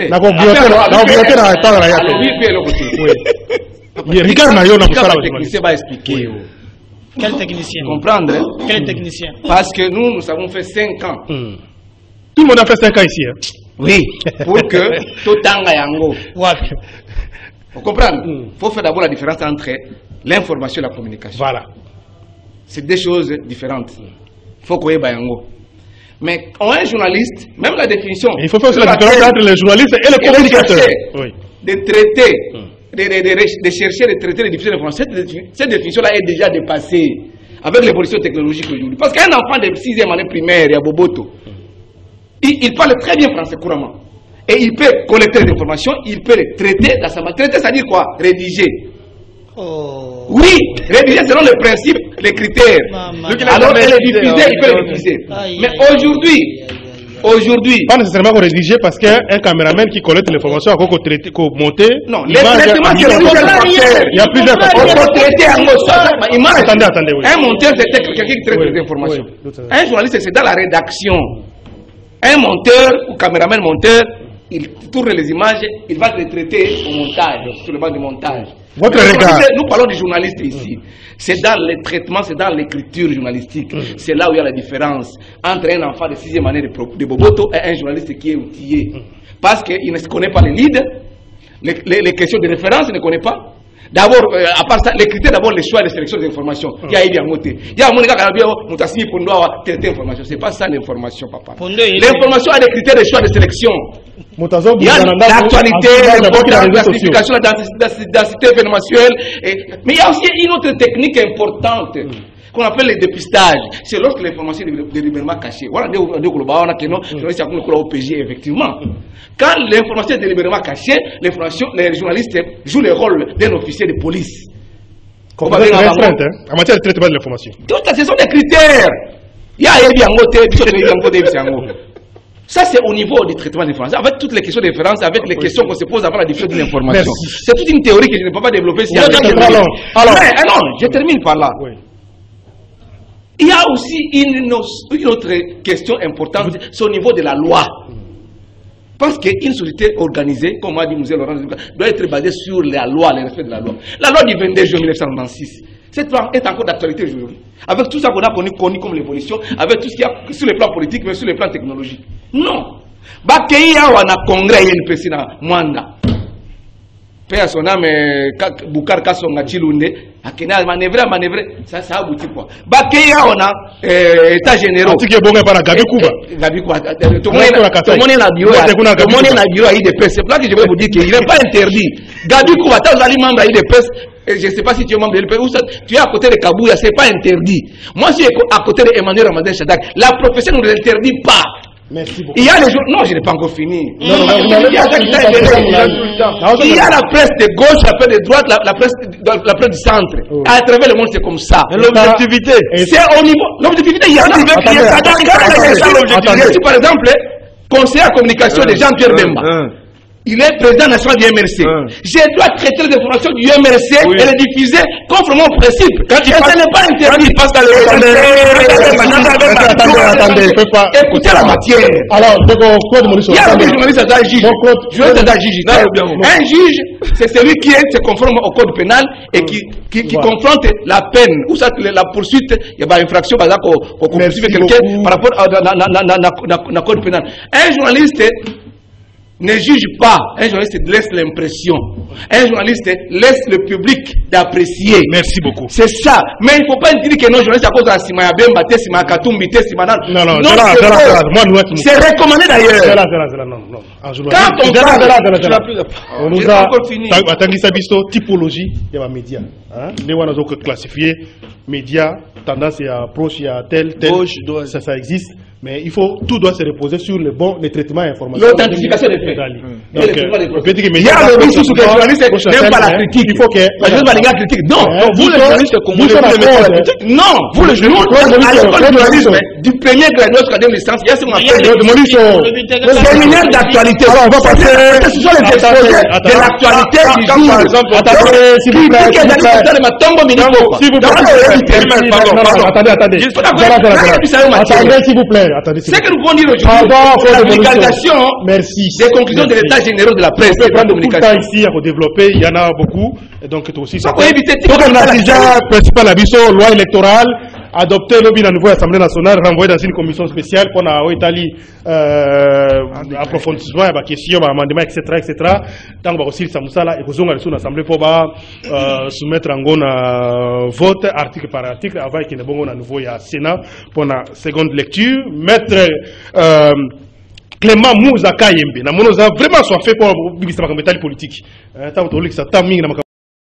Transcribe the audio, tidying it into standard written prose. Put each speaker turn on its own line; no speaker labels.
D'accord,
technicien va expliquer.
Quel technicien?
Comprendre?
Quel technicien?
Parce que nous avons fait 5 ans.
Tout le monde a fait 5 ans ici.
Oui, pour que tout tanga yango. Vous comprenez? Il faut faire d'abord la différence entre l'information et la communication.
Voilà.
C'est deux choses différentes. Il faut qu'on ait yango. Mais on est un journaliste, même la définition.
Il faut faire aussi la différence entre les journalistes et les communicateurs. Oui.
De traiter, de chercher, de traiter, de diffuser l'information. Cette définition-là est déjà dépassée avec l'évolution technologique aujourd'hui. Parce qu'un enfant de 6e année primaire, il y a Boboto, il parle très bien français couramment. Et il peut collecter des informations, il peut les traiter dans sa manière. Traiter, ça dit quoi? Rédiger.
Oh.
Oui, rédiger selon les principes, les critères. Alors, il les diffuser, il peut les diffuser. Mais aujourd'hui,
pas nécessairement rédiger parce qu'un caméraman qui collecte l'information a traité, monter.
Non, les traitements qui rédigent,
il y a plusieurs facteurs.
Attendez, oui. Un monteur, c'est quelqu'un qui traite des informations. Un journaliste, c'est dans la rédaction. Un monteur ou caméraman monteur, il tourne les images, il va les traiter au montage, sur le banc du montage.
Votre regard.
Nous parlons du journaliste ici. C'est dans le traitement, c'est dans l'écriture journalistique. C'est là où il y a la différence entre un enfant de 6e année de Boboto et un journaliste qui est outillé. Parce qu'il ne connaît pas les leads, les questions de référence, il ne connaît pas. D'abord, à part ça, les critères, d'abord les choix de sélection des informations. Il y a bien noté. Il y a un monde qui a dit pour nous traiter l'information. C'est pas ça l'information, papa. L'information a des critères de choix de sélection. Il y a l'actualité, la classification, la densité événementielle. Mais il y a aussi une autre technique importante qu'on appelle le dépistage. C'est lorsque l'information est délibérément cachée. Voilà, effectivement. Quand l'information est délibérément cachée, les journalistes jouent le rôle d'un officier de police.
En matière de traitement de l'information.
Ce sont des critères. Il y a ça, c'est au niveau du traitement de l'information, avec toutes les questions de référence, avec les questions qu'on se pose avant la diffusion de l'information. C'est toute une théorie que je ne peux pas développer. Non, je termine par là. Oui. Il y a aussi une autre question importante, c'est au niveau de la loi. Parce qu'une société organisée, comme a dit M. Laurent, doit être basée sur la loi, le respect de la loi. La loi du 22 juin 1996. Cette loi est encore d'actualité aujourd'hui. Avec tout ça qu'on a connu comme l'évolution, avec tout ce qu'il y a sur le plan politique, mais sur le plan technologique. Non. Bakei yawa na congrès YNPC na Mwanda. Paix à son âme, Boukar Kassonga Chilunde, Akena manœuvrer, ça a abouti quoi. Bakei yawa na état généraux.
Tu es bon par la Gabi Kuba.
Gabi Kuba. Tout le monde est la bureau. Tout le monde est la bureau à IDPS. C'est pour ça que je vais vous dire qu'il n'est pas interdit. Gabi Kuba, tu es membre à IDPS. Je ne sais pas si tu es membre de l'IDPS ou tu es à côté de Kabouya, ce n'est pas interdit. Moi, je suis à côté d'Emmanuel Ramadan Shadak. La profession ne l'interdit pas.
Merci beaucoup.
Il y a les jours. Non, je n'ai pas encore fini. Il y a la presse de gauche, la presse de droite, la presse du centre. À travers le monde, c'est comme ça.
L'objectivité.
C'est au niveau. L'objectivité, il y en a. Je suis par exemple conseiller à communication de Jean-Pierre Bemba. Il est président national du MRC. Je dois traiter les informations du MRC et les diffuser conformément au principe. Quand il n'est pas interdit.
Attendez, il ne peut pas.
Écoutez la matière.
Alors, Claude Maurice.
Il y a un journaliste à un juge. Un juge, c'est celui qui se conforme au code pénal et qui confronte la peine ou la poursuite. Il y a une infraction par rapport au poursuivre quelqu'un par rapport à la code pénal. Un journaliste ne juge pas. Un journaliste laisse l'impression. Un journaliste laisse le public d'apprécier.
Merci beaucoup.
C'est ça. Mais il ne faut pas dire que nos journalistes à cause de la Sima Bemba, Sima Katumbi, Sima Nan.
Non,
c'est recommandé d'ailleurs.
Non.
Quand on
nous a typologie de la média. Nous avons classifié médias, tendance et approche à tel. Ça existe. Mais tout doit se reposer sur le traitement informatique.
L'authentification des faits.
Il
y a le risque sur les journalistes n'aiment pas la critique. Il faut que la critique. Non, vous les journalistes, vous les journalistes, non, vous les journalistes, à l'école de journalisme, du premier grade jusqu'à la licence, il y a ce qu'on appelle le séminaire d'actualité.
Alors, on va passer.
Ce sont les exposés de l'actualité du jour. Par exemple, s'il vous plaît.
Attendez, s'il vous plaît. attendez.
Ce que nous pouvons dire aujourd'hui, c'est la vulgarisation des conclusions de l'état général de la presse.
On peut prendre tout le temps ici à développer, il y en a beaucoup. Et donc, toi aussi, ça peut
éviter.
Donc, on a déjà principal abisso, loi électorale, adopté le à nouveau Assemblée nationale, renvoyé dans une commission spéciale pour la Italie, approfondissement, question, amendement, etc., etc. Donc, aussi, ça là, et vous avez l'Assemblée pour soumettre en gros vote, article par article, avant qu'il y ait un nouveau Sénat pour la seconde lecture. Maître Clément Mouza Kayembe, na monoza vraiment soit fait pour la politique. Tant que ça t'a mis dans ma